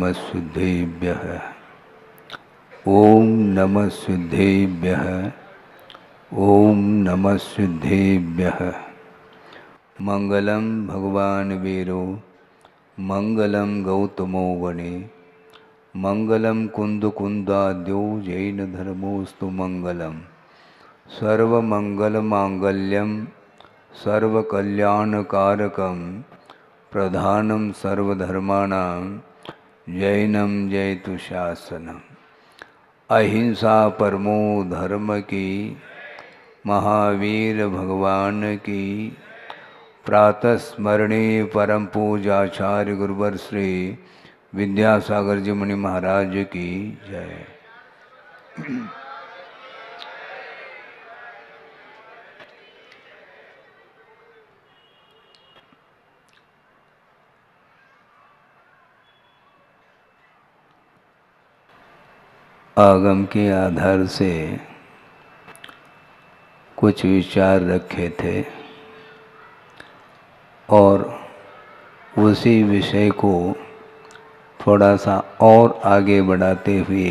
नमः सिद्धेभ्यः। ओम नमः सिद्धेभ्यः। ओम नमः सिद्धेभ्यः। मंगलम भगवान वीरो मंगलम गौतमो वने मंगलम कुंदकुंदाद्यो जैन धर्मोस्तु मंगलम सर्वमंगलमांगल्यम सर्वकल्याणकारकम प्रधानम सर्वधर्माणां जैनम जयतु शासनम। अहिंसा परमो धर्म की, महावीर भगवान की। प्रातः स्मरणे परम पूजाचार्य गुरुवर श्री विद्यासागर जी मुनि महाराज की जय। आगम के आधार से कुछ विचार रखे थे और उसी विषय को थोड़ा सा और आगे बढ़ाते हुए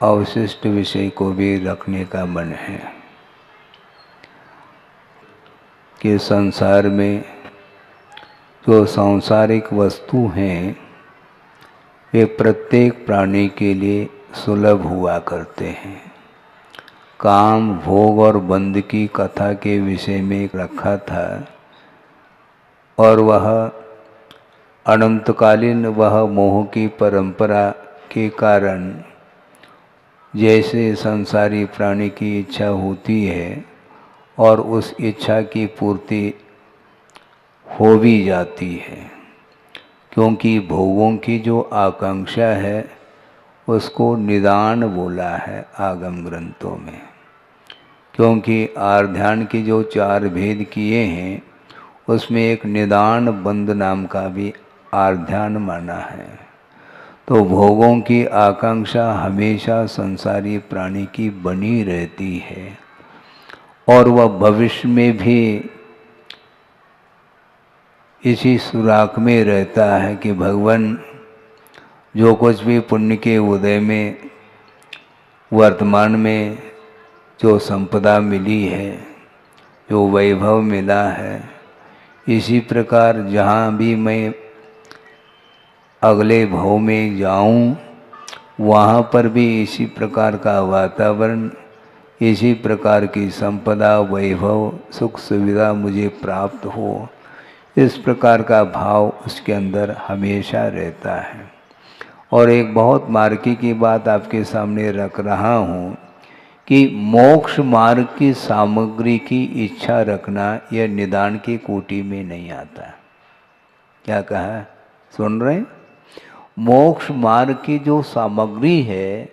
अवशिष्ट विषय को भी रखने का मन है कि संसार में जो सांसारिक वस्तु हैं वे प्रत्येक प्राणी के लिए सुलभ हुआ करते हैं। काम, भोग और बंध की कथा के विषय में रखा था और वह अनंतकालीन वह मोह की परंपरा के कारण जैसे संसारी प्राणी की इच्छा होती है और उस इच्छा की पूर्ति हो भी जाती है, क्योंकि भोगों की जो आकांक्षा है उसको निदान बोला है आगम ग्रंथों में। क्योंकि आर्ध्यान के जो 4 भेद किए हैं उसमें एक निदान बंध नाम का भी आर्ध्यान माना है। तो भोगों की आकांक्षा हमेशा संसारी प्राणी की बनी रहती है और वह भविष्य में भी इसी सुराख में रहता है कि भगवान जो कुछ भी पुण्य के उदय में वर्तमान में जो संपदा मिली है, जो वैभव मिला है, इसी प्रकार जहाँ भी मैं अगले भाव में जाऊं वहाँ पर भी इसी प्रकार का वातावरण, इसी प्रकार की संपदा, वैभव, सुख सुविधा मुझे प्राप्त हो, इस प्रकार का भाव उसके अंदर हमेशा रहता है। और एक बहुत मार्गी की बात आपके सामने रख रहा हूँ कि मोक्ष मार्ग की सामग्री की इच्छा रखना यह निदान की कोटि में नहीं आता। क्या कहा, सुन रहे हैं? मोक्ष मार्ग की जो सामग्री है,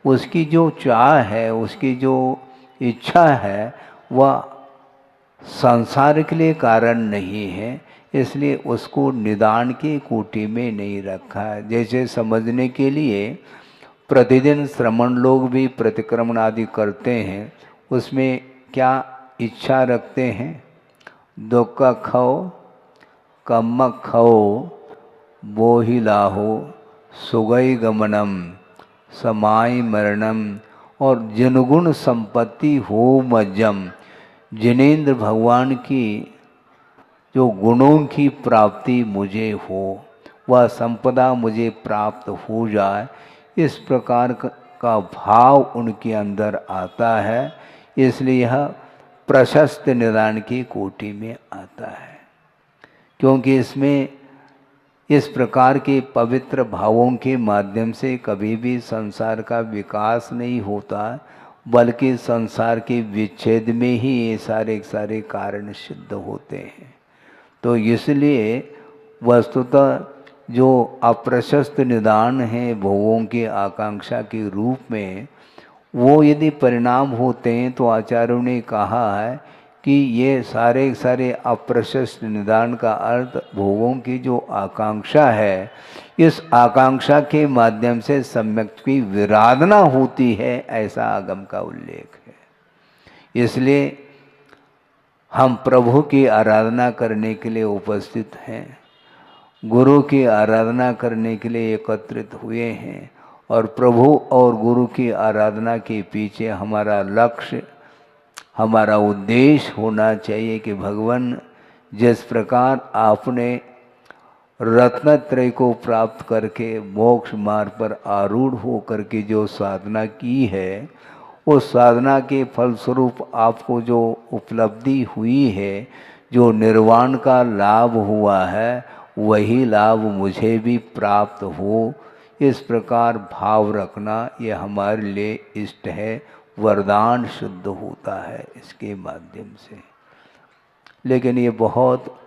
उसकी जो चाह है, उसकी जो इच्छा है, वह संसार के लिए कारण नहीं है, इसलिए उसको निदान की कोटि में नहीं रखा है। जैसे समझने के लिए प्रतिदिन श्रमण लोग भी प्रतिक्रमण आदि करते हैं, उसमें क्या इच्छा रखते हैं? दुख खाओ, कम खाओ, बोहि लाहो, सुगई गमनम, समाय मरणम और जिनगुण संपत्ति हो मज्जम। जिनेन्द्र भगवान की जो गुणों की प्राप्ति मुझे हो, वह संपदा मुझे प्राप्त हो जाए, इस प्रकार का भाव उनके अंदर आता है। इसलिए यह प्रशस्त निदान की कोटि में आता है, क्योंकि इसमें इस प्रकार के पवित्र भावों के माध्यम से कभी भी संसार का विकास नहीं होता, बल्कि संसार के विच्छेद में ही ये सारे कारण सिद्ध होते हैं। तो इसलिए वस्तुतः जो अप्रशस्त निदान है भोगों की आकांक्षा के रूप में, वो यदि परिणाम होते हैं तो आचार्यों ने कहा है कि ये सारे अप्रशस्त निदान का अर्थ भोगों की जो आकांक्षा है, इस आकांक्षा के माध्यम से सम्यक की विराधना होती है, ऐसा आगम का उल्लेख है। इसलिए हम प्रभु की आराधना करने के लिए उपस्थित हैं गुरु की आराधना करने के लिए एकत्रित हुए हैं। और प्रभु और गुरु की आराधना के पीछे हमारा लक्ष्य, हमारा उद्देश्य होना चाहिए कि भगवान जिस प्रकार आपने रत्नत्रय को प्राप्त करके मोक्ष मार्ग पर आरूढ़ होकर के जो साधना की है, उस साधना के फलस्वरूप आपको जो उपलब्धि हुई है, जो निर्वाण का लाभ हुआ है, वही लाभ मुझे भी प्राप्त हो, इस प्रकार भाव रखना ये हमारे लिए इष्ट है। वरदान शुद्ध होता है इसके माध्यम से। लेकिन ये बहुत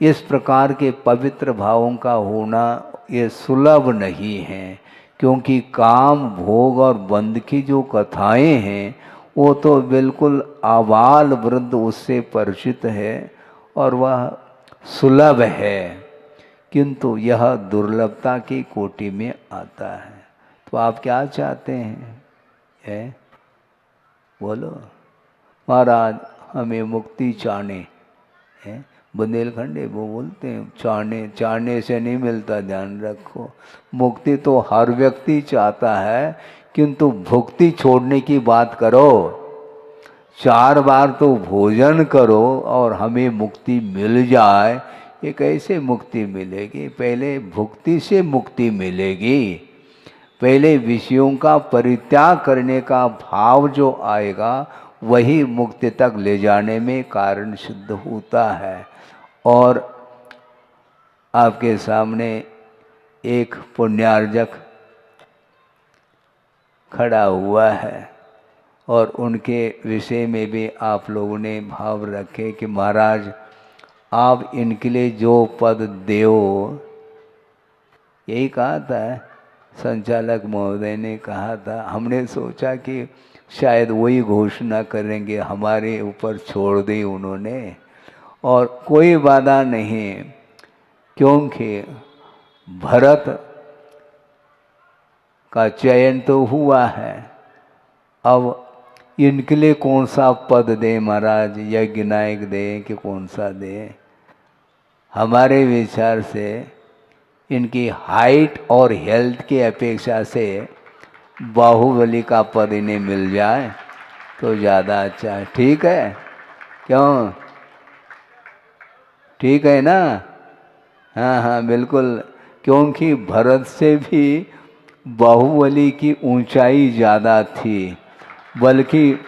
इस प्रकार के पवित्र भावों का होना ये सुलभ नहीं है, क्योंकि काम भोग और बंध की जो कथाएं हैं वो तो बिल्कुल आबाल वृद्ध उससे परिचित है और वह सुलभ है, किंतु यह दुर्लभता की कोटि में आता है। तो आप क्या चाहते हैं? बोलो। महाराज हमें मुक्ति चाहने हैं। बुंदेलखंडी वो बोलते हैं चाहने से नहीं मिलता, ध्यान रखो। मुक्ति तो हर व्यक्ति चाहता है, किंतु भुक्ति छोड़ने की बात करो। 4 बार तो भोजन करो और हमें मुक्ति मिल जाए, ये कैसे मुक्ति मिलेगी? पहले भुक्ति से मुक्ति मिलेगी। पहले विषयों का परित्याग करने का भाव जो आएगा वही मुक्ति तक ले जाने में कारण सिद्ध होता है। और आपके सामने एक पुण्यार्जक खड़ा हुआ है और उनके विषय में भी आप लोगों ने भाव रखे कि महाराज आप इनके लिए जो पद देओ, यही कहा था संचालक महोदय ने कहा था। हमने सोचा कि शायद वही घोषणा करेंगे, हमारे ऊपर छोड़ दी उन्होंने। और कोई बाधा नहीं, क्योंकि भरत का चयन तो हुआ है। अब इनके लिए कौन सा पद दे महाराज, यज्ञ नायक दे कि कौन सा दे? हमारे विचार से इनकी हाइट और हेल्थ की अपेक्षा से बाहुबली का पद इन्हें मिल जाए तो ज़्यादा अच्छा है। ठीक है? क्यों? ठीक है ना? हाँ हाँ बिल्कुल, क्योंकि भरत से भी बाहुबली की ऊंचाई ज़्यादा थी। बल्कि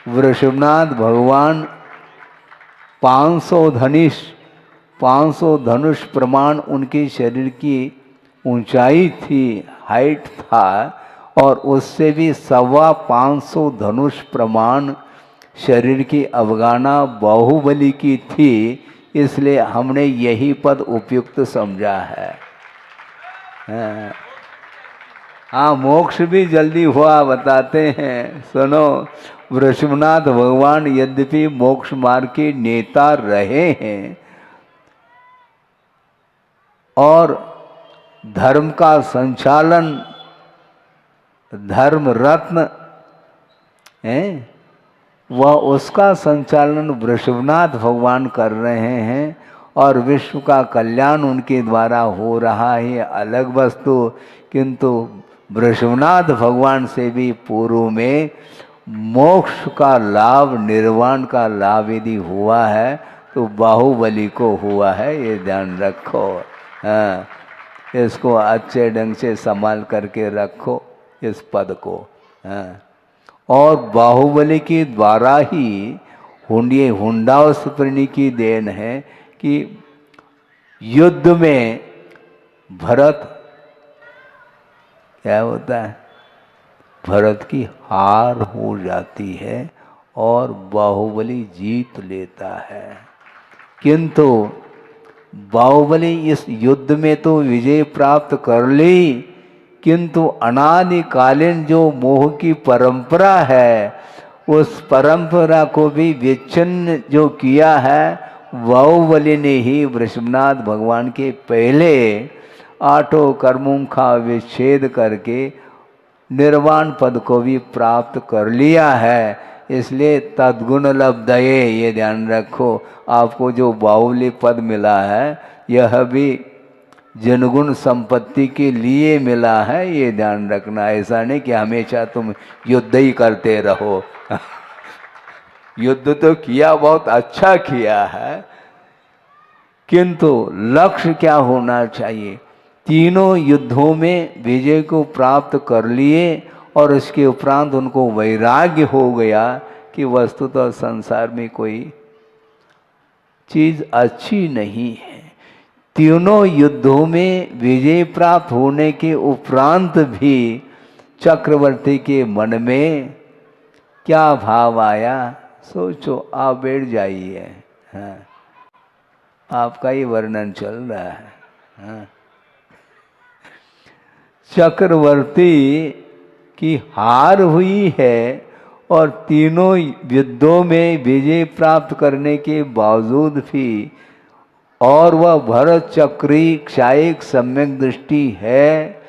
वृषभनाथ भगवान 500 धनुष प्रमाण उनके शरीर की ऊंचाई थी, हाइट था, और उससे भी 525 धनुष प्रमाण शरीर की अवगाहना बाहुबली की थी। इसलिए हमने यही पद उपयुक्त समझा है। हाँ, मोक्ष भी जल्दी हुआ बताते हैं। सुनो, वृषभनाथ भगवान यद्यपि मोक्ष मार्ग के नेता रहे हैं और धर्म का संचालन धर्म रत्न है, वह उसका संचालन वृषभनाथ भगवान कर रहे हैं और विश्व का कल्याण उनके द्वारा हो रहा है, अलग वस्तु। किंतु वृषभनाथ भगवान से भी पूर्व में मोक्ष का लाभ, निर्वाण का लाभ यदि हुआ है तो बाहुबली को हुआ है, ये ध्यान रखो। हाँ, इसको अच्छे ढंग से संभाल करके रखो इस पद को। हाँ, और बाहुबली के द्वारा ही हुंडावसुप्रिणी की देन है कि युद्ध में भरत क्या होता है, भरत की हार हो जाती है और बाहुबली जीत लेता है। किंतु बाहुबली इस युद्ध में तो विजय प्राप्त कर ली, किंतु अनादिकालीन जो मोह की परंपरा है, उस परंपरा को भी विच्छिन्न जो किया है बाहुबली ने ही। वृषभनाथ भगवान के पहले 8 कर्मों का विच्छेद करके निर्वाण पद को भी प्राप्त कर लिया है। इसलिए तद्गुण लब्धये, ये ध्यान रखो। आपको जो बाहुबली पद मिला है यह भी जनगुण संपत्ति के लिए मिला है, ये ध्यान रखना। ऐसा नहीं कि हमेशा तुम युद्ध ही करते रहो। युद्ध तो किया, बहुत अच्छा किया है, किंतु लक्ष्य क्या होना चाहिए? तीनों युद्धों में विजय को प्राप्त कर लिए और उसके उपरांत उनको वैराग्य हो गया कि वस्तुतः संसार में कोई चीज अच्छी नहीं है। तीनों युद्धों में विजय प्राप्त होने के उपरांत भी चक्रवर्ती के मन में क्या भाव आया? सोचो, आप बैठ जाइए। हाँ, आपका ही वर्णन चल रहा है। हाँ। चक्रवर्ती की हार हुई है और तीनों युद्धों में विजय प्राप्त करने के बावजूद भी, और वह भरत चक्री क्षायिक सम्यक दृष्टि है,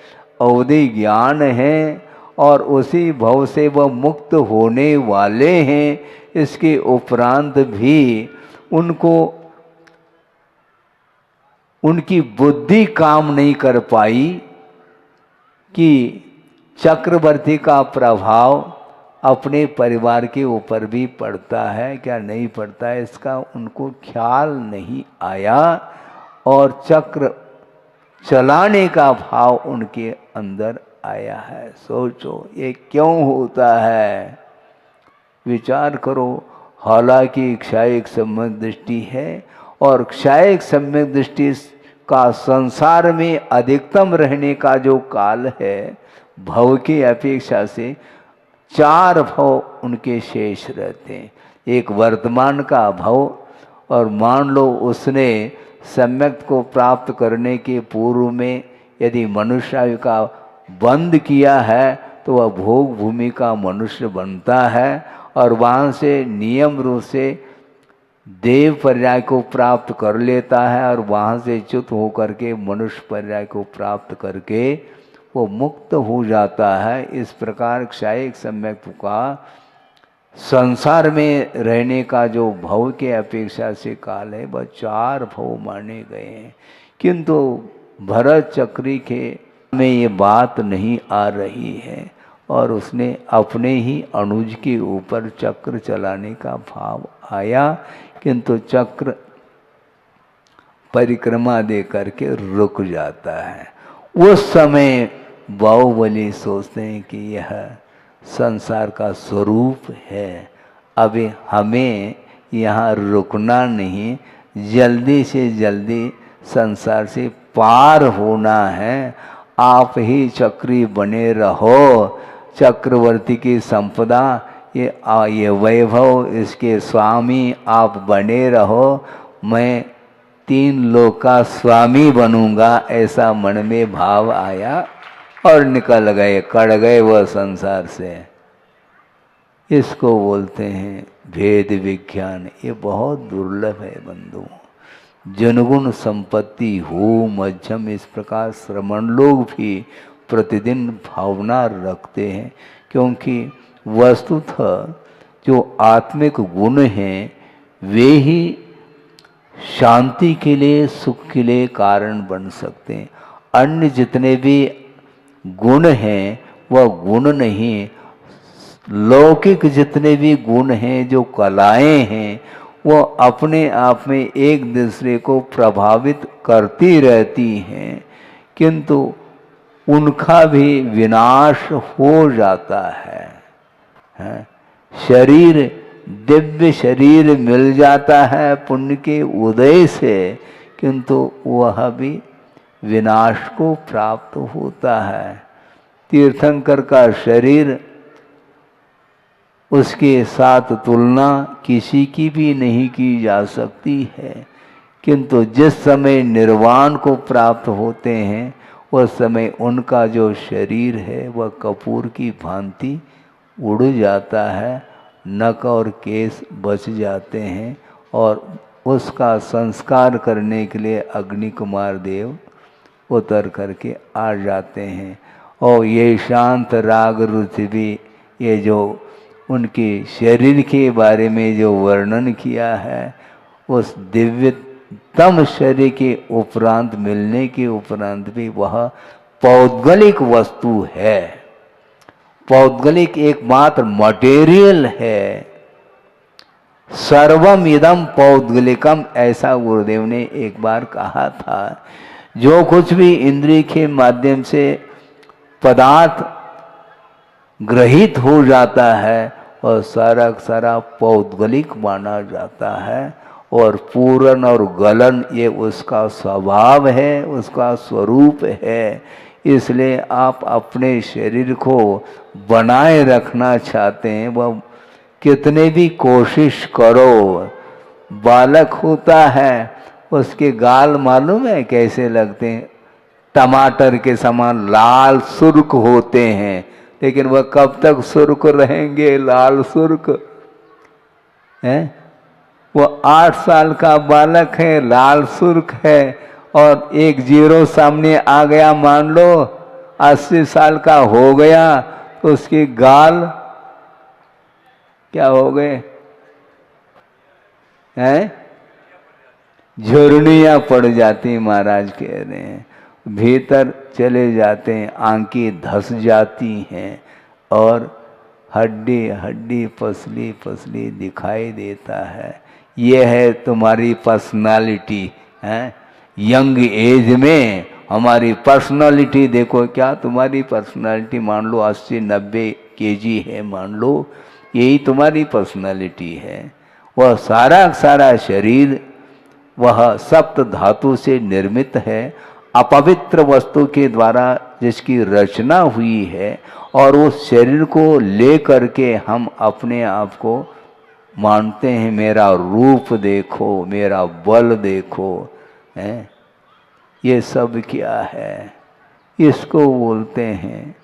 अवधि ज्ञान है और उसी भव से वह मुक्त होने वाले हैं। इसके उपरांत भी उनको उनकी बुद्धि काम नहीं कर पाई कि चक्रवर्ती का प्रभाव अपने परिवार के ऊपर भी पड़ता है क्या नहीं पड़ता है, इसका उनको ख्याल नहीं आया और चक्र चलाने का भाव उनके अंदर आया है। सोचो ये क्यों होता है, विचार करो। हालांकि क्षायिक सम्यक दृष्टि है और क्षायिक सम्यक दृष्टि का संसार में अधिकतम रहने का जो काल है, भव की अपेक्षा से 4 भव उनके शेष रहते हैं। एक वर्तमान का भव, और मान लो उसने सम्यक को प्राप्त करने के पूर्व में यदि मनुष्य आयु का बंद किया है तो वह भोग भूमि का मनुष्य बनता है और वहाँ से नियम रूप से देव पर्याय को प्राप्त कर लेता है और वहाँ से च्युत होकर के मनुष्य पर्याय को प्राप्त करके वो मुक्त हो जाता है। इस प्रकार क्षायिक सम्यक का संसार में रहने का जो भव के अपेक्षा से काल है वह 4 भव माने गए हैं, किंतु भरत चक्री के में ये बात नहीं आ रही है और उसने अपने ही अनुज के ऊपर चक्र चलाने का भाव आया, किंतु चक्र परिक्रमा दे करके रुक जाता है। उस समय बाहुबली सोचते हैं कि यह संसार का स्वरूप है, अभी हमें यहाँ रुकना नहीं, जल्दी से जल्दी संसार से पार होना है। आप ही चक्री बने रहो, चक्रवर्ती की संपदा, ये वैभव, इसके स्वामी आप बने रहो, मैं 3 लोक का स्वामी बनूंगा, ऐसा मन में भाव आया और निकल गए, कड़ गए वह संसार से। इसको बोलते हैं भेद विज्ञान। ये बहुत दुर्लभ है बंधुओं। जनगुण संपत्ति हो मध्यम, इस प्रकार श्रमण लोग भी प्रतिदिन भावना रखते हैं, क्योंकि वस्तुतः जो आत्मिक गुण हैं वे ही शांति के लिए, सुख के लिए कारण बन सकते हैं। अन्य जितने भी गुण हैं वह गुण नहीं, लौकिक जितने भी गुण हैं, जो कलाएं हैं, वो अपने आप में एक दूसरे को प्रभावित करती रहती हैं, किंतु उनका भी विनाश हो जाता है। शरीर, दिव्य शरीर मिल जाता है पुण्य के उदय से, किंतु वह भी विनाश को प्राप्त होता है। तीर्थंकर का शरीर, उसके साथ तुलना किसी की भी नहीं की जा सकती है, किंतु जिस समय निर्वाण को प्राप्त होते हैं उस समय उनका जो शरीर है वह कपूर की भांति उड़ जाता है, नख और केस बच जाते हैं और उसका संस्कार करने के लिए अग्नि कुमार देव उतर करके आ जाते हैं। और ये शांत राग रुचि भी, ये जो उनके शरीर के बारे में जो वर्णन किया है, उस दिव्य तम शरीर के उपरांत मिलने के उपरांत भी वह पौद्गलिक वस्तु है, पौद्गलिक एकमात्र मटेरियल है। सर्वम इदम पौद्गलिकम, ऐसा गुरुदेव ने एक बार कहा था। जो कुछ भी इंद्रिय के माध्यम से पदार्थ ग्रहित हो जाता है और सारा सारा पौद्गलिक माना जाता है, और पूरन और गलन ये उसका स्वभाव है, उसका स्वरूप है। इसलिए आप अपने शरीर को बनाए रखना चाहते हैं, वह कितने भी कोशिश करो। बालक होता है, उसके गाल मालूम है कैसे लगते हैं? टमाटर के समान लाल सुर्ख होते हैं, लेकिन वह कब तक सुर्ख रहेंगे? लाल सुर्ख है। वो 8 साल का बालक है, लाल सुर्ख है, और एक जीरो सामने आ गया, मान लो 80 साल का हो गया, तो उसके गाल क्या हो गए हैं? झुर्रियाँ पड़ जाती, महाराज कह रहे हैं। भीतर चले जाते हैं, आंखें धस जाती हैं, और हड्डी हड्डी पसली पसली दिखाई देता है। ये है तुम्हारी पर्सनालिटी है। यंग एज में हमारी पर्सनालिटी देखो, क्या तुम्हारी पर्सनालिटी मान लो 80-90 केजी है, मान लो यही तुम्हारी पर्सनालिटी है। वह सारा शरीर वह सप्त धातु से निर्मित है, अपवित्र वस्तु के द्वारा जिसकी रचना हुई है, और उस शरीर को ले करके हम अपने आप को मानते हैं, मेरा रूप देखो, मेरा बल देखो, हैं? ये सब क्या है? इसको बोलते हैं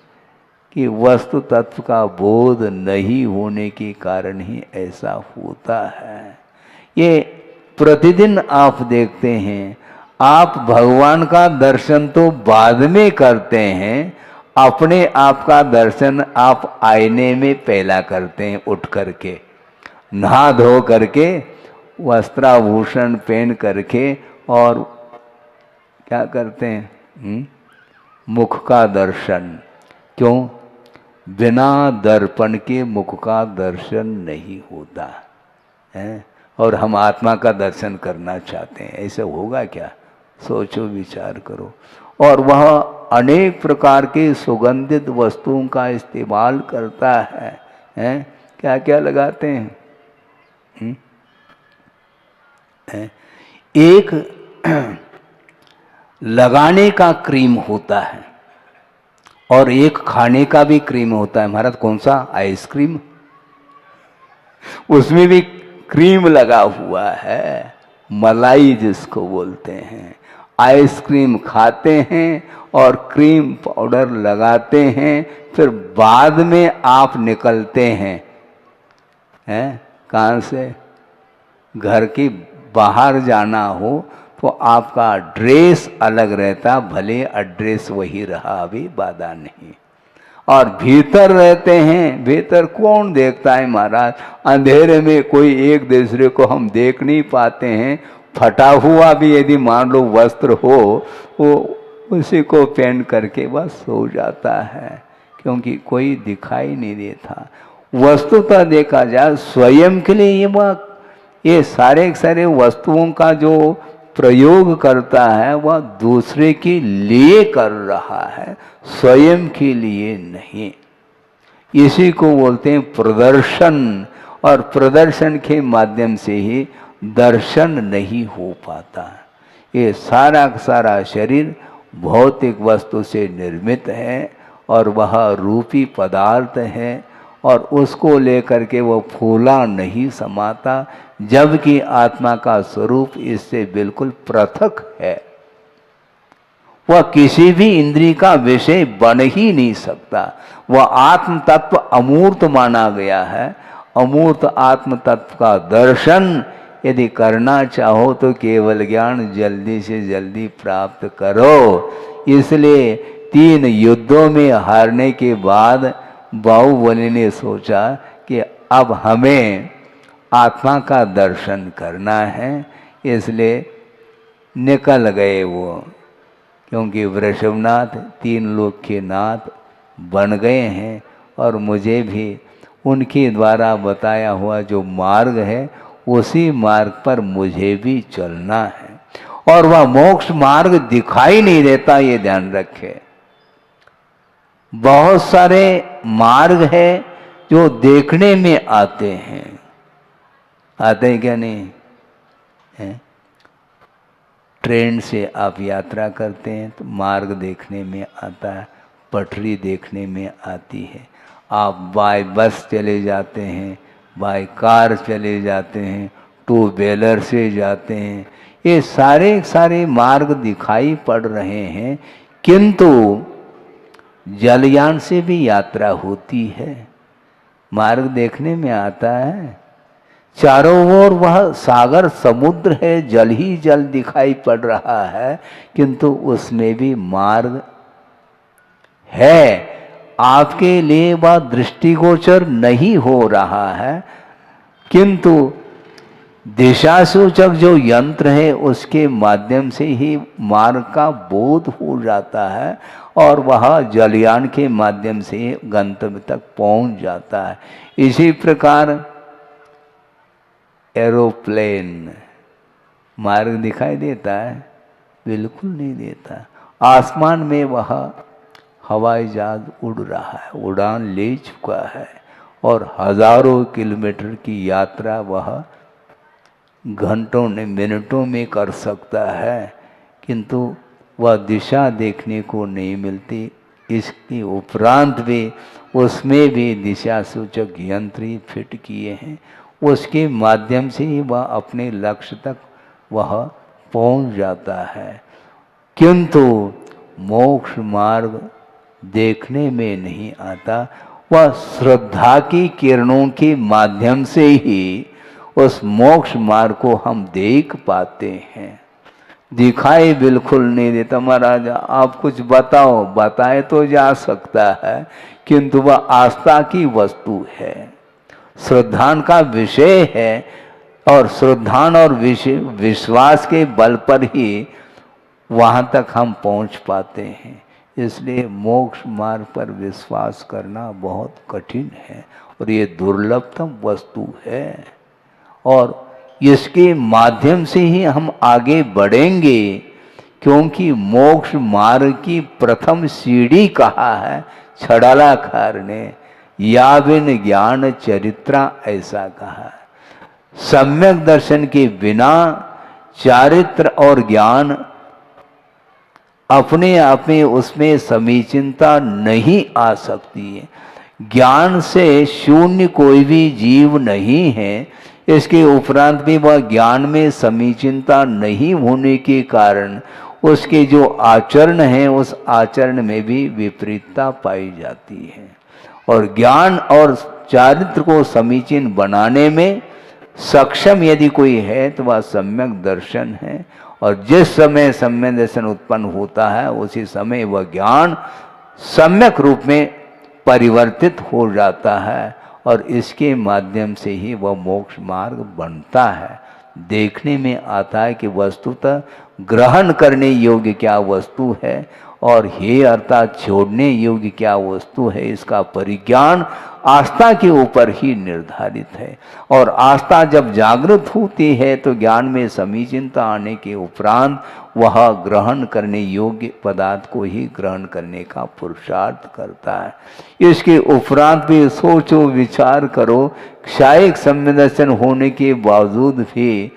कि वस्तु तत्व का बोध नहीं होने के कारण ही ऐसा होता है। ये प्रतिदिन आप देखते हैं, आप भगवान का दर्शन तो बाद में करते हैं, अपने आप का दर्शन आप आईने में पहला करते हैं। उठ करके नहा धो करके वस्त्राभूषण पहन करके, और क्या करते हैं? मुख का दर्शन। क्यों? बिना दर्पण के मुख का दर्शन नहीं होता है, और हम आत्मा का दर्शन करना चाहते हैं। ऐसे होगा क्या? सोचो, विचार करो। और वह अनेक प्रकार के सुगंधित वस्तुओं का इस्तेमाल करता है? क्या क्या लगाते हैं? एक लगाने का क्रीम होता है, और एक खाने का भी क्रीम होता है। महाराज कौन सा? आइसक्रीम। उसमें भी क्रीम लगा हुआ है, मलाई जिसको बोलते हैं। आइसक्रीम खाते हैं और क्रीम पाउडर लगाते हैं, फिर बाद में आप निकलते हैं कहाँ से? घर की बाहर जाना हो तो आपका ड्रेस अलग रहता, भले एड्रेस वही रहा, अभी बाधा नहीं। और भीतर रहते हैं, भीतर कौन देखता है महाराज? अंधेरे में कोई एक दूसरे को हम देख नहीं पाते हैं। फटा हुआ भी यदि मान लो वस्त्र हो, वो उसी को पहन करके बस सो जाता है, क्योंकि कोई दिखाई नहीं देता। वस्तुतः देखा जाए स्वयं के लिए ये सारे वस्तुओं का जो प्रयोग करता है वह दूसरे के लिए कर रहा है, स्वयं के लिए नहीं। इसी को बोलते हैं प्रदर्शन, और प्रदर्शन के माध्यम से ही दर्शन नहीं हो पाता। ये सारा शरीर भौतिक वस्तु से निर्मित है, और वह रूपी पदार्थ है, और उसको लेकर के वो फूला नहीं समाता, जबकि आत्मा का स्वरूप इससे बिल्कुल पृथक है। वह किसी भी इंद्रिय का विषय बन ही नहीं सकता। वह आत्म तत्व अमूर्त माना गया है। अमूर्त आत्म तत्व का दर्शन यदि करना चाहो तो केवल ज्ञान जल्दी से जल्दी प्राप्त करो। इसलिए 3 युद्धों में हारने के बाद बाहुबली ने सोचा कि अब हमें आत्मा का दर्शन करना है। इसलिए निकल गए वो, क्योंकि वृषभनाथ 3 लोक के नाथ बन गए हैं और मुझे भी उनके द्वारा बताया हुआ जो मार्ग है उसी मार्ग पर मुझे भी चलना है। और वह मोक्ष मार्ग दिखाई नहीं देता, ये ध्यान रखे। बहुत सारे मार्ग है जो देखने में आते हैं, आते हैं क्या नहीं है? ट्रेन से आप यात्रा करते हैं तो मार्ग देखने में आता है, पटरी देखने में आती है। आप बाय बस चले जाते हैं, बाय कार चले जाते हैं, 2 व्हीलर से जाते हैं, ये सारे सारे मार्ग दिखाई पड़ रहे हैं। किंतु जलयान से भी यात्रा होती है, मार्ग देखने में आता है। चारों ओर वह सागर समुद्र है, जल ही जल दिखाई पड़ रहा है, किंतु उसमें भी मार्ग है। आपके लिए वह दृष्टिगोचर नहीं हो रहा है, किंतु दिशा सूचक जो यंत्र है उसके माध्यम से ही मार्ग का बोध हो जाता है और वह जलयान के माध्यम से गंतव्य तक पहुंच जाता है। इसी प्रकार एरोप्लेन मार्ग दिखाई देता है? बिल्कुल नहीं देता। आसमान में वह हवाई जहाज उड़ रहा है, उड़ान ले चुका है और हजारों किलोमीटर की यात्रा वह घंटों ने मिनटों में कर सकता है, किंतु वह दिशा देखने को नहीं मिलती। इसके उपरांत भी उसमें भी दिशा सूचक यंत्र ही फिट किए हैं, उसके माध्यम से ही वह अपने लक्ष्य तक वह पहुंच जाता है। किंतु मोक्ष मार्ग देखने में नहीं आता, वह श्रद्धा की किरणों के माध्यम से ही उस मोक्ष मार्ग को हम देख पाते हैं। दिखाई बिल्कुल नहीं देता। महाराज आप कुछ बताओ, बताए तो जा सकता है, किंतु वह आस्था की वस्तु है, श्रद्धान का विषय है और श्रद्धान और विश्वास के बल पर ही वहाँ तक हम पहुँच पाते हैं। इसलिए मोक्ष मार्ग पर विश्वास करना बहुत कठिन है और ये दुर्लभतम वस्तु है और इसके माध्यम से ही हम आगे बढ़ेंगे, क्योंकि मोक्ष मार्ग की प्रथम सीढ़ी कहा है छड़ालाकार ने, या बिन ज्ञान चरित्रा, ऐसा कहा है। सम्यक दर्शन के बिना चारित्र और ज्ञान अपने आप में उसमें समीचीनता नहीं आ सकती है। ज्ञान से शून्य कोई भी जीव नहीं है, इसके उपरांत भी वह ज्ञान में समीचीनता नहीं होने के कारण उसके जो आचरण है उस आचरण में भी विपरीतता पाई जाती है। और ज्ञान और चारित्र को समीचीन बनाने में सक्षम यदि कोई है तो वह सम्यक दर्शन है, और जिस समय सम्यक दर्शन उत्पन्न होता है उसी समय वह ज्ञान सम्यक रूप में परिवर्तित हो जाता है और इसके माध्यम से ही वह मोक्ष मार्ग बनता है। देखने में आता है कि वस्तुतः ग्रहण करने योग्य क्या वस्तु है और हे अर्थात छोड़ने योग्य क्या वस्तु है, इसका परिज्ञान आस्था के ऊपर ही निर्धारित है। और आस्था जब जागृत होती है तो ज्ञान में समीचीनता आने के उपरांत वह ग्रहण करने योग्य पदार्थ को ही ग्रहण करने का पुरुषार्थ करता है। इसके उपरांत भी सोचो विचार करो, क्षायिक संवेदनशील होने के बावजूद भी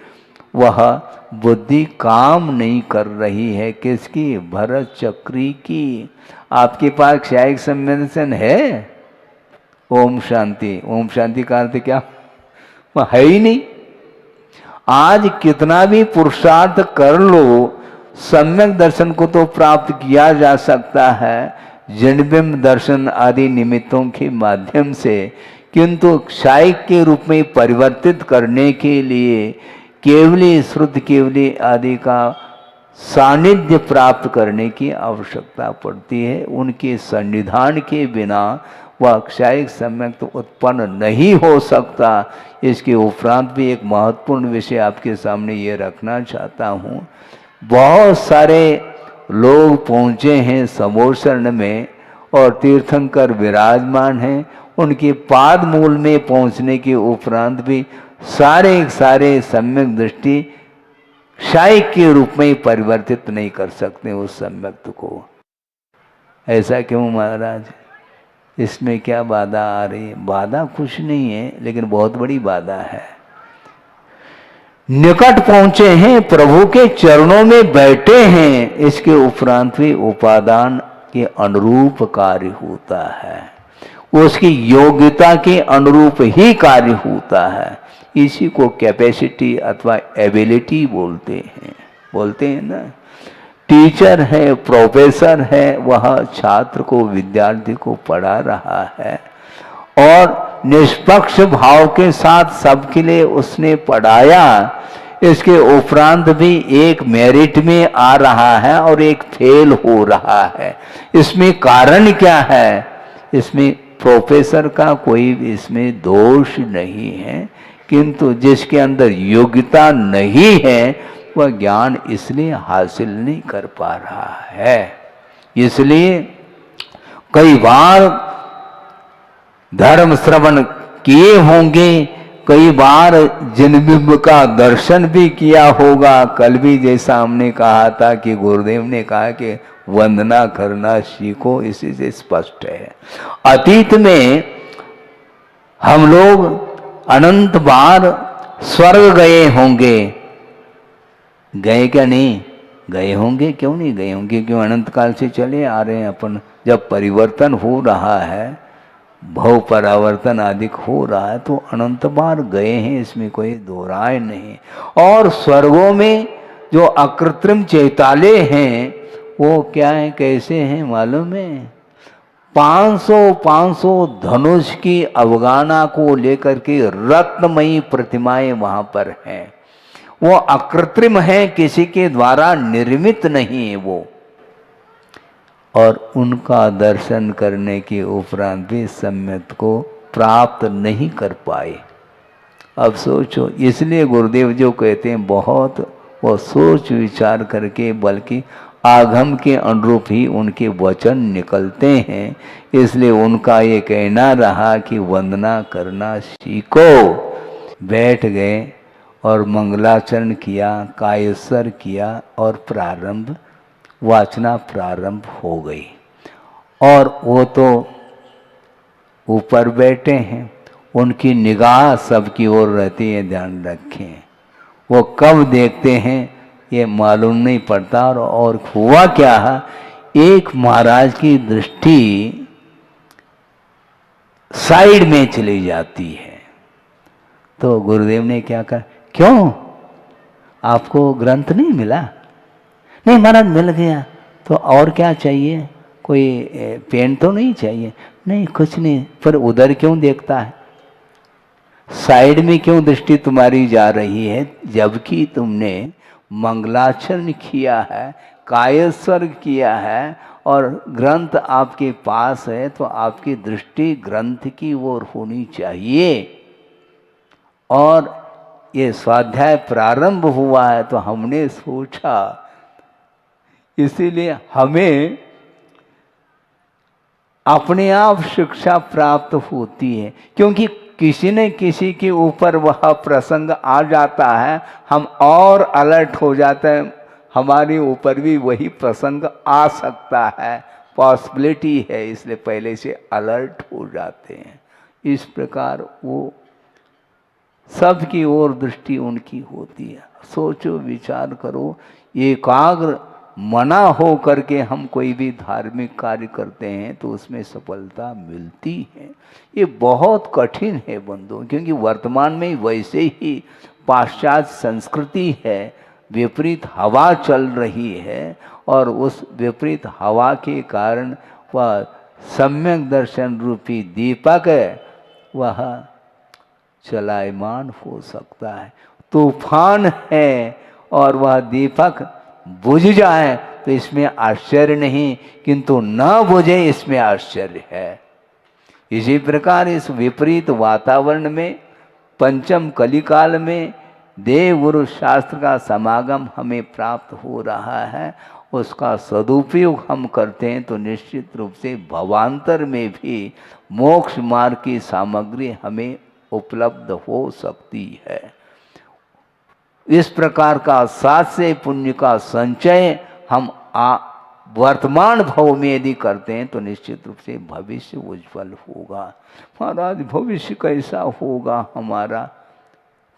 वह बुद्धि काम नहीं कर रही है। किसकी? भरत चक्री की। आपके पास क्षायिक संवेदनशील है? ओम शांति। ओम शांति का अर्थ क्या? वह है ही नहीं। आज कितना भी पुरुषार्थ कर लो, सम्यक दर्शन को तो प्राप्त किया जा सकता है जन्मबिंब दर्शन आदि निमित्तों के माध्यम से, किंतु क्षायिक के रूप में परिवर्तित करने के लिए केवली श्रुति केवली आदि का सानिध्य प्राप्त करने की आवश्यकता पड़ती है। उनके सन्निधान के बिना वह क्षायिक सम्यक तो उत्पन्न नहीं हो सकता। इसके उपरांत भी एक महत्वपूर्ण विषय आपके सामने ये रखना चाहता हूँ। बहुत सारे लोग पहुँचे हैं समोसरण में और तीर्थंकर विराजमान हैं। उनके पाद मूल में पहुँचने के उपरांत भी सारे सम्यक दृष्टि शायक के रूप में परिवर्तित नहीं कर सकते उस सम्यक्त को। ऐसा क्यों महाराज? इसमें क्या बाधा आ रही है? बाधा कुछ नहीं है, लेकिन बहुत बड़ी बाधा है। निकट पहुंचे हैं, प्रभु के चरणों में बैठे हैं, इसके उपरांत भी उपादान के अनुरूप कार्य होता है, उसकी योग्यता के अनुरूप ही कार्य होता है। इसी को कैपेसिटी अथवा एबिलिटी बोलते हैं ना। टीचर है, प्रोफेसर है, वह छात्र को, विद्यार्थी को पढ़ा रहा है और निष्पक्ष भाव के साथ सबके लिए उसने पढ़ाया। इसके उपरांत भी एक मेरिट में आ रहा है और एक फेल हो रहा है। इसमें कारण क्या है? इसमें प्रोफेसर का कोई इसमें दोष नहीं है, किंतु जिसके अंदर योग्यता नहीं है वह ज्ञान इसलिए हासिल नहीं कर पा रहा है। इसलिए कई बार धर्म श्रवण किए होंगे, कई बार जिनबिंब का दर्शन भी किया होगा। कल भी जैसा हमने कहा था कि गुरुदेव ने कहा कि वंदना करना सीखो, इसी से स्पष्ट है। अतीत में हम लोग अनंत बार स्वर्ग गए होंगे। गए क्या? नहीं गए होंगे। क्यों नहीं गए होंगे? क्यों? अनंत काल से चले आ रहे हैं अपन। जब परिवर्तन हो रहा है, भव परावर्तन आदि हो रहा है, तो अनंत बार गए हैं, इसमें कोई दो राय नहीं। और स्वर्गों में जो अकृत्रिम चैतालय हैं वो क्या है, कैसे हैं मालूम है? 500 धनुष की अवगाना को लेकर के रत्नमयी प्रतिमाएं वहां पर हैं। वो अकृत्रिम है, किसी के द्वारा निर्मित नहीं है वो। और उनका दर्शन करने के उपरांत भी सम्यक को प्राप्त नहीं कर पाए। अब सोचो, इसलिए गुरुदेव जो कहते हैं बहुत वो सोच विचार करके, बल्कि आगम के अनुरूप ही उनके वचन निकलते हैं। इसलिए उनका ये कहना रहा कि वंदना करना सीखो। बैठ गए और मंगलाचरण किया, कायस्वर किया और प्रारंभ वाचना प्रारंभ हो गई। और वो तो ऊपर बैठे हैं, उनकी निगाह सबकी ओर रहती है, ध्यान रखें। वो कब देखते हैं ये मालूम नहीं पड़ता। और हुआ क्या है, एक महाराज की दृष्टि साइड में चली जाती है। तो गुरुदेव ने क्या कहा, क्यों आपको ग्रंथ नहीं मिला? नहीं महाराज मिल गया। तो और क्या चाहिए? कोई पेन तो नहीं चाहिए? नहीं कुछ नहीं। पर उधर क्यों देखता है? साइड में क्यों दृष्टि तुम्हारी जा रही है? जबकि तुमने मंगलाचरण किया है, कायस्वर किया है और ग्रंथ आपके पास है, तो आपकी दृष्टि ग्रंथ की ओर होनी चाहिए। और ये स्वाध्याय प्रारंभ हुआ है तो हमने सोचा, इसीलिए हमें अपने आप शिक्षा प्राप्त होती है। क्योंकि किसी न किसी के ऊपर वह प्रसंग आ जाता है, हम और अलर्ट हो जाते हैं, हमारे ऊपर भी वही प्रसंग आ सकता है, पॉसिबिलिटी है, इसलिए पहले से अलर्ट हो जाते हैं। इस प्रकार वो सबकी ओर दृष्टि उनकी होती है। सोचो, विचार करो, एकाग्र मना हो करके हम कोई भी धार्मिक कार्य करते हैं तो उसमें सफलता मिलती है। ये बहुत कठिन है बंधु, क्योंकि वर्तमान में वैसे ही पाश्चात्य संस्कृति है, विपरीत हवा चल रही है और उस विपरीत हवा के कारण वह सम्यक दर्शन रूपी दीपक वह चलायमान हो सकता है। तूफान है और वह दीपक बुझ जाए तो इसमें आश्चर्य नहीं, किंतु न बुझे इसमें आश्चर्य है। इसी प्रकार इस विपरीत वातावरण में, पंचम कलिकाल में देव गुरु शास्त्र का समागम हमें प्राप्त हो रहा है, उसका सदुपयोग हम करते हैं तो निश्चित रूप से भवांतर में भी मोक्ष मार्ग की सामग्री हमें उपलब्ध हो सकती है। इस प्रकार का सात्य पुण्य का संचय हम वर्तमान भाव में यदि करते हैं तो निश्चित रूप से भविष्य उज्जवल होगा। महाराज भविष्य कैसा होगा हमारा,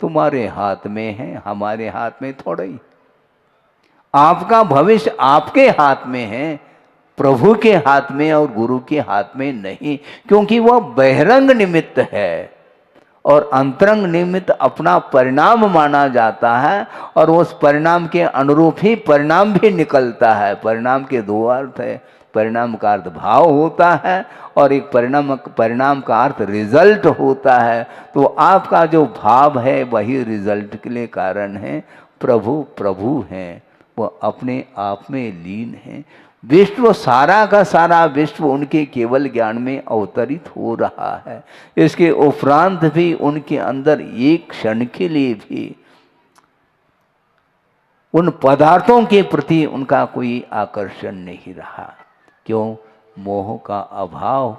तुम्हारे हाथ में है, हमारे हाथ में थोड़ा ही। आपका भविष्य आपके हाथ में है, प्रभु के हाथ में और गुरु के हाथ में नहीं, क्योंकि वह बहिरंग निमित्त है और अंतरंग निमित्त अपना परिणाम माना जाता है और उस परिणाम के अनुरूप ही परिणाम भी निकलता है। परिणाम के दो अर्थ है, परिणाम का अर्थ भाव होता है और एक परिणाम का अर्थ रिजल्ट होता है। तो आपका जो भाव है वही रिजल्ट के लिए कारण है। प्रभु प्रभु हैं, वह अपने आप में लीन हैं। विश्व सारा का सारा विश्व उनके केवल ज्ञान में अवतरित हो रहा है। इसके उपरांत भी उनके अंदर एक क्षण के लिए भी उन पदार्थों के प्रति उनका कोई आकर्षण नहीं रहा। क्यों? मोह का अभाव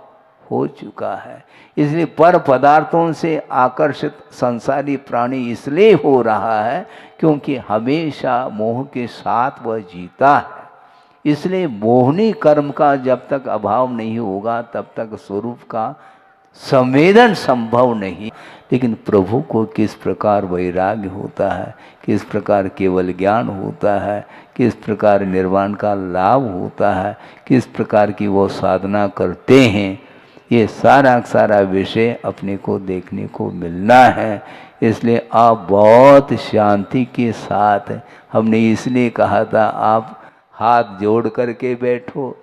हो चुका है। इसलिए पर पदार्थों से आकर्षित संसारी प्राणी इसलिए हो रहा है क्योंकि हमेशा मोह के साथ वह जीता है। इसलिए मोहनी कर्म का जब तक अभाव नहीं होगा तब तक स्वरूप का संवेदन संभव नहीं। लेकिन प्रभु को किस प्रकार वैराग्य होता है, किस प्रकार केवल ज्ञान होता है, किस प्रकार निर्वाण का लाभ होता है, किस प्रकार की वो साधना करते हैं, ये सारा विषय अपने को देखने को मिलना है। इसलिए आप बहुत शांति के साथ, हमने इसलिए कहा था आप हाथ जोड़ करके बैठो,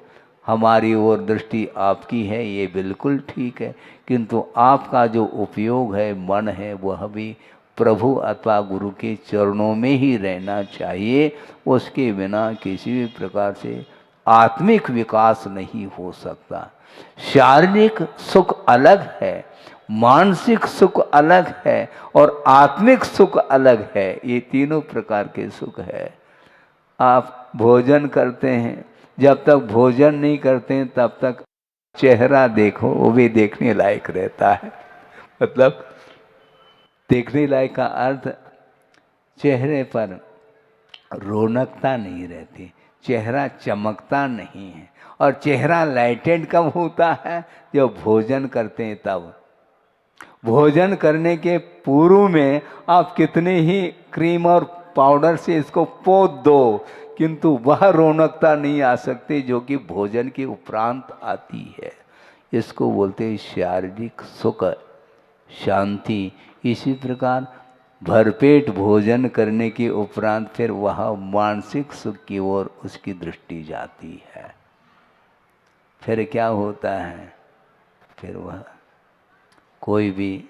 हमारी ओर दृष्टि आपकी है, ये बिल्कुल ठीक है, किंतु आपका जो उपयोग है, मन है, वह भी प्रभु अथवा गुरु के चरणों में ही रहना चाहिए। उसके बिना किसी भी प्रकार से आत्मिक विकास नहीं हो सकता। शारीरिक सुख अलग है, मानसिक सुख अलग है और आत्मिक सुख अलग है। ये तीनों प्रकार के सुख है। आप भोजन करते हैं, जब तक भोजन नहीं करते हैं तब तक चेहरा देखो, वो भी देखने लायक रहता है। मतलब देखने लायक का अर्थ चेहरे पर रौनकता नहीं रहती, चेहरा चमकता नहीं है। और चेहरा लाइटेड कब होता है? जब भोजन करते हैं तब। भोजन करने के पूर्व में आप कितने ही क्रीम और पाउडर से इसको पोत दो, किंतु वह रौनकता नहीं आ सकती जो कि भोजन के उपरांत आती है। इसको बोलते हैं शारीरिक सुख, शांति। इसी प्रकार भरपेट भोजन करने के उपरांत फिर वह मानसिक सुख की ओर उसकी दृष्टि जाती है। फिर क्या होता है? फिर वह कोई भी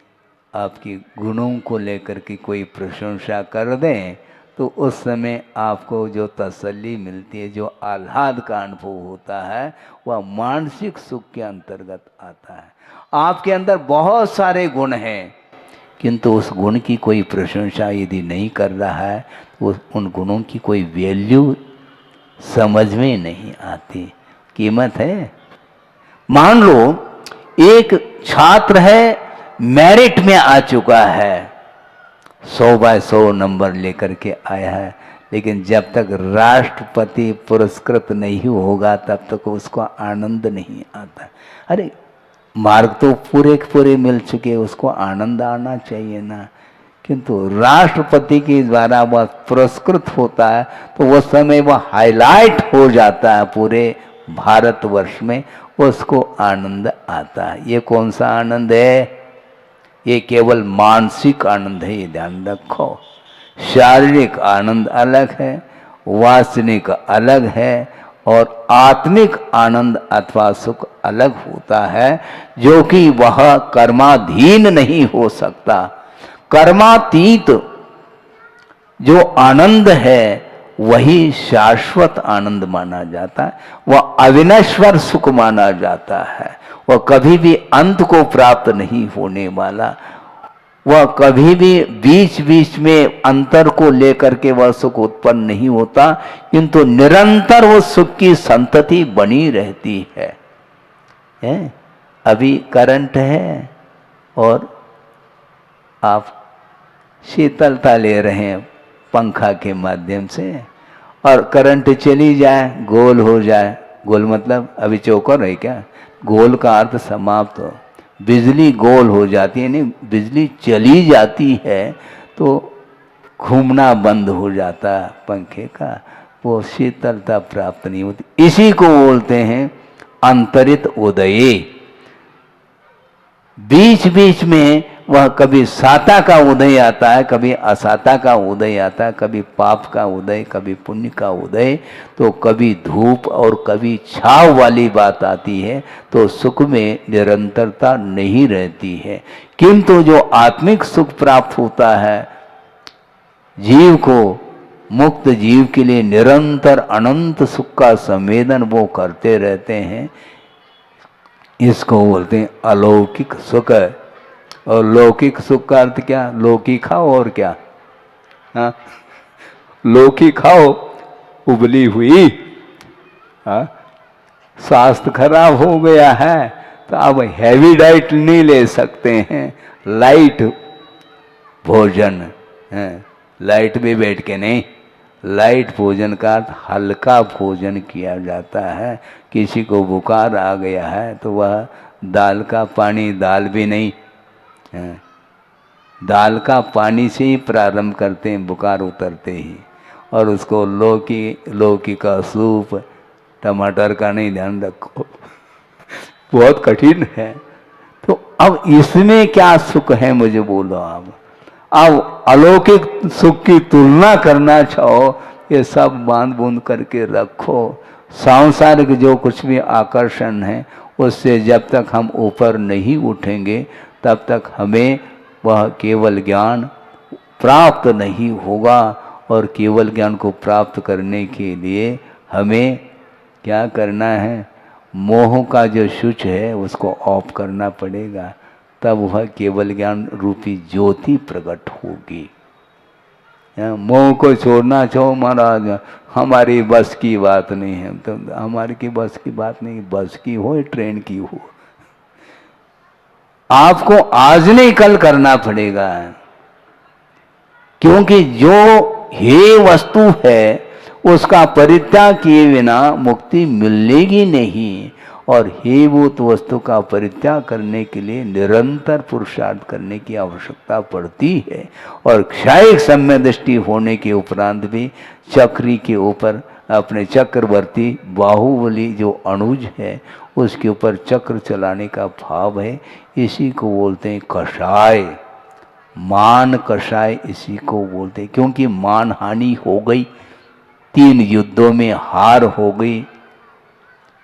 आपकी गुणों को लेकर के कोई प्रशंसा कर दें तो उस समय आपको जो तसल्ली मिलती है, जो आह्लाद का अनुभव होता है, वह मानसिक सुख के अंतर्गत आता है। आपके अंदर बहुत सारे गुण हैं, किंतु उस गुण की कोई प्रशंसा यदि नहीं कर रहा है तो उन गुणों की कोई वैल्यू समझ में नहीं आती, कीमत है। मान लो एक छात्र है, मेरिट में आ चुका है, 100/100 नंबर लेकर के आया है, लेकिन जब तक राष्ट्रपति पुरस्कृत नहीं होगा तब तक उसको आनंद नहीं आता। अरे मार्ग तो पूरे के पूरे मिल चुके, उसको आनंद आना चाहिए ना। किंतु राष्ट्रपति के द्वारा वह पुरस्कृत होता है तो उस समय वह हाईलाइट हो जाता है पूरे भारतवर्ष में, उसको आनंद आता है। ये कौन सा आनंद है? ये केवल मानसिक आनंद है, ये ध्यान रखो। शारीरिक आनंद अलग है, वासनिक अलग है और आत्मिक आनंद अथवा सुख अलग होता है, जो कि वह कर्माधीन नहीं हो सकता। कर्मातीत जो आनंद है वही शाश्वत आनंद माना जाता है, वह अविनश्वर सुख माना जाता है, वह कभी भी अंत को प्राप्त नहीं होने वाला। वह कभी भी बीच बीच में अंतर को लेकर के वह सुख उत्पन्न नहीं होता, किंतु निरंतर वो सुख की संतति बनी रहती है। अभी करंट है और आप शीतलता ले रहे हैं पंखा के माध्यम से, और करंट चली जाए, गोल हो जाए, गोल मतलब अभी चौकर है क्या, गोल का अर्थ समाप्त हो, बिजली गोल हो जाती है, नहीं बिजली चली जाती है तो घूमना बंद हो जाता है पंखे का, वो शीतलता प्राप्त नहीं होती। इसी को बोलते हैं अंतरित उदय। बीच बीच में वह कभी साता का उदय आता है, कभी असाता का उदय आता है, कभी पाप का उदय, कभी पुण्य का उदय, तो कभी धूप और कभी छाव वाली बात आती है, तो सुख में निरंतरता नहीं रहती है। किंतु जो आत्मिक सुख प्राप्त होता है जीव को, मुक्त जीव के लिए निरंतर अनंत सुख का संवेदन वो करते रहते हैं, इसको बोलते हैं अलौकिक सुख। और लौकिक सुख का अर्थ क्या, लौकी खाओ और क्या, हाँ लौकी खाओ उबली हुई, हाँ स्वास्थ्य खराब हो गया है तो अब हैवी डाइट नहीं ले सकते हैं, लाइट भोजन है, लाइट में बैठ के नहीं, लाइट भोजन का अर्थ हल्का भोजन किया जाता है। किसी को बुखार आ गया है तो वह दाल का पानी, दाल भी नहीं, दाल का पानी से ही प्रारंभ करते हैं बुखार उतरते ही, और उसको लौकी का सूप, टमाटर का नहीं, ध्यान रखो बहुत कठिन है। तो अब इसमें क्या सुख है मुझे बोलो आप। अब अलौकिक सुख की तुलना करना चाहो, ये सब बांध बूंद करके रखो। सांसारिक जो कुछ भी आकर्षण है उससे जब तक हम ऊपर नहीं उठेंगे तब तक हमें वह केवल ज्ञान प्राप्त नहीं होगा। और केवल ज्ञान को प्राप्त करने के लिए हमें क्या करना है, मोह का जो स्विच है उसको ऑफ करना पड़ेगा, तब वह केवल ज्ञान रूपी ज्योति प्रकट होगी। मोह को छोड़ना चाहो महाराज, हमारी बस की बात नहीं है, तो हमारी की बस की बात नहीं, बस की हो ट्रेन की हो, आपको आज नहीं कल करना पड़ेगा। क्योंकि जो हे वस्तु है उसका परित्याग किए बिना मुक्ति मिलेगी नहीं, और हे भूत वस्तु का परित्याग करने के लिए निरंतर पुरुषार्थ करने की आवश्यकता पड़ती है। और क्षयिक सम्य दृष्टि होने के उपरांत भी चक्री के ऊपर अपने चक्रवर्ती बाहुबली जो अनुज है उसके ऊपर चक्र चलाने का भाव है। इसी को बोलते हैं कषाय, मान कषाय इसी को बोलते हैं। क्योंकि मान हानि हो गई, 3 युद्धों में हार हो गई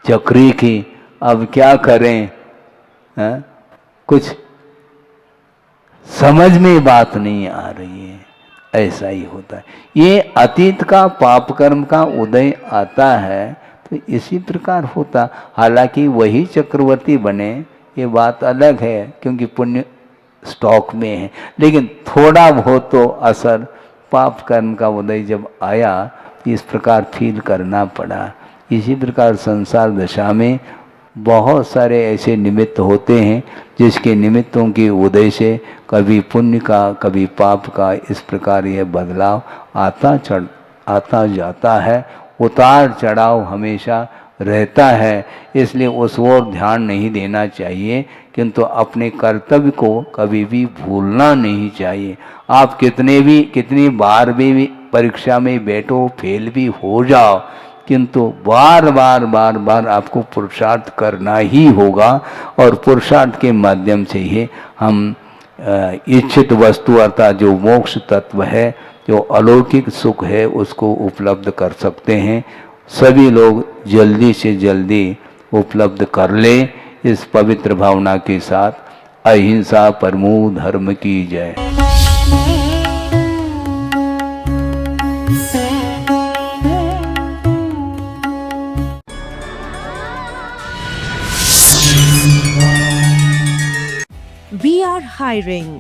चक्री की, अब क्या करें, कुछ समझ में बात नहीं आ रही है, ऐसा ही होता है। ये अतीत का पाप कर्म का उदय आता है तो इसी प्रकार होता। हालांकि वही चक्रवर्ती बने ये बात अलग है, क्योंकि पुण्य स्टॉक में है, लेकिन थोड़ा बहुत तो असर पाप कर्म का उदय जब आया इस प्रकार फील करना पड़ा। इसी प्रकार संसार दशा में बहुत सारे ऐसे निमित्त होते हैं जिसके निमित्तों के उदय से कभी पुण्य का कभी पाप का इस प्रकार यह बदलाव आता जाता है। उतार चढ़ाव हमेशा रहता है, इसलिए उस ओर ध्यान नहीं देना चाहिए, किंतु अपने कर्तव्य को कभी भी भूलना नहीं चाहिए। आप कितनी बार भी परीक्षा में बैठो, फेल भी हो जाओ, किंतु बार बार आपको पुरुषार्थ करना ही होगा। और पुरुषार्थ के माध्यम से ही हम इच्छित वस्तु अर्थात जो मोक्ष तत्व है, जो अलौकिक सुख है, उसको उपलब्ध कर सकते हैं। सभी लोग जल्दी से जल्दी उपलब्ध कर ले। इस पवित्र भावना के साथ अहिंसा परमो धर्म की जय। We are hiring.